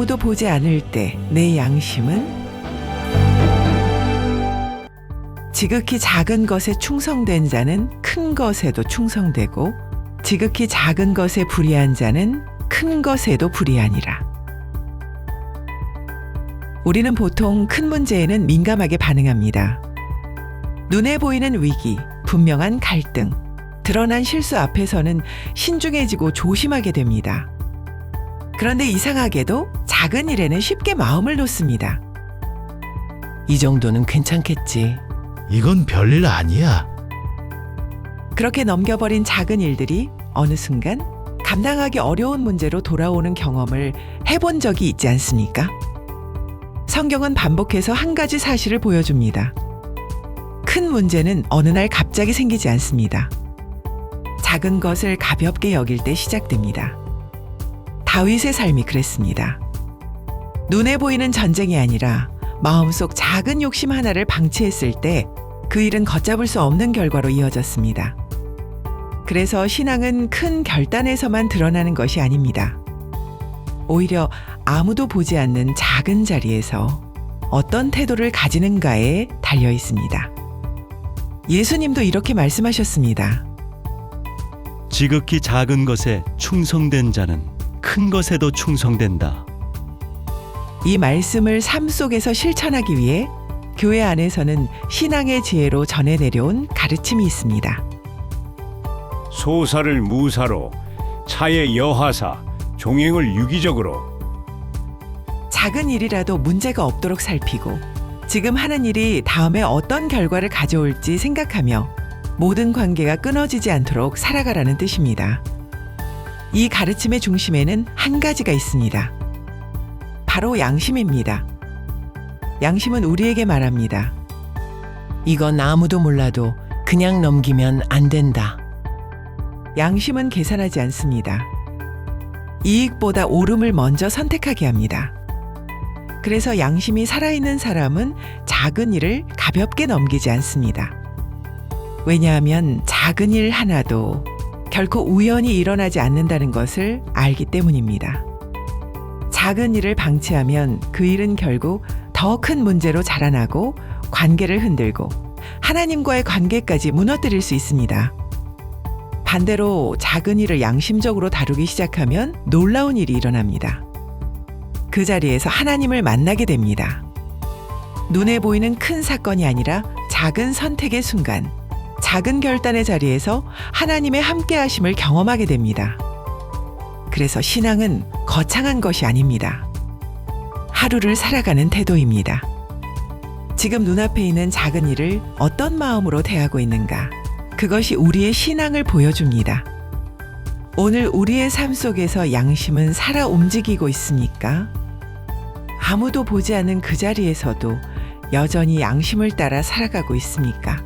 아무도 보지 않을 때 내 양심은 지극히 작은 것에 충성된 자는 큰 것에도 충성되고 지극히 작은 것에 불의한 자는 큰 것에도 불의하니라. 우리는 보통 큰 문제에는 민감하게 반응합니다. 눈에 보이는 위기, 분명한 갈등, 드러난 실수 앞에서는 신중해지고 조심하게 됩니다. 그런데 이상하게도 작은 일에는 쉽게 마음을 놓습니다. 이 정도는 괜찮겠지. 이건 별일 아니야. 그렇게 넘겨버린 작은 일들이 어느 순간 감당하기 어려운 문제로 돌아오는 경험을 해본 적이 있지 않습니까? 성경은 반복해서 한 가지 사실을 보여줍니다. 큰 문제는 어느 날 갑자기 생기지 않습니다. 작은 것을 가볍게 여길 때 시작됩니다. 다윗의 삶이 그랬습니다. 눈에 보이는 전쟁이 아니라 마음속 작은 욕심 하나를 방치했을 때 그 일은 걷잡을 수 없는 결과로 이어졌습니다. 그래서 신앙은 큰 결단에서만 드러나는 것이 아닙니다. 오히려 아무도 보지 않는 작은 자리에서 어떤 태도를 가지는가에 달려 있습니다. 예수님도 이렇게 말씀하셨습니다. 지극히 작은 것에 충성된 자는 큰 것에도 충성된다. 이 말씀을 삶 속에서 실천하기 위해 교회 안에서는 신앙의 지혜로 전해 내려온 가르침이 있습니다. 소사를 무사로, 차에 여하사, 종행을 유기적으로. 작은 일이라도 문제가 없도록 살피고 지금 하는 일이 다음에 어떤 결과를 가져올지 생각하며 모든 관계가 끊어지지 않도록 살아가라는 뜻입니다. 이 가르침의 중심에는 한 가지가 있습니다. 바로 양심입니다. 양심은 우리에게 말합니다. 이건 아무도 몰라도 그냥 넘기면 안 된다. 양심은 계산하지 않습니다. 이익보다 옳음을 먼저 선택하게 합니다. 그래서 양심이 살아있는 사람은 작은 일을 가볍게 넘기지 않습니다. 왜냐하면 작은 일 하나도 결코 우연히 일어나지 않는다는 것을 알기 때문입니다. 작은 일을 방치하면 그 일은 결국 더 큰 문제로 자라나고 관계를 흔들고 하나님과의 관계까지 무너뜨릴 수 있습니다. 반대로 작은 일을 양심적으로 다루기 시작하면 놀라운 일이 일어납니다. 그 자리에서 하나님을 만나게 됩니다. 눈에 보이는 큰 사건이 아니라 작은 선택의 순간, 작은 결단의 자리에서 하나님의 함께하심을 경험하게 됩니다. 그래서 신앙은 거창한 것이 아닙니다. 하루를 살아가는 태도입니다. 지금 눈앞에 있는 작은 일을 어떤 마음으로 대하고 있는가? 그것이 우리의 신앙을 보여줍니다. 오늘 우리의 삶 속에서 양심은 살아 움직이고 있습니까? 아무도 보지 않는 그 자리에서도 여전히 양심을 따라 살아가고 있습니까?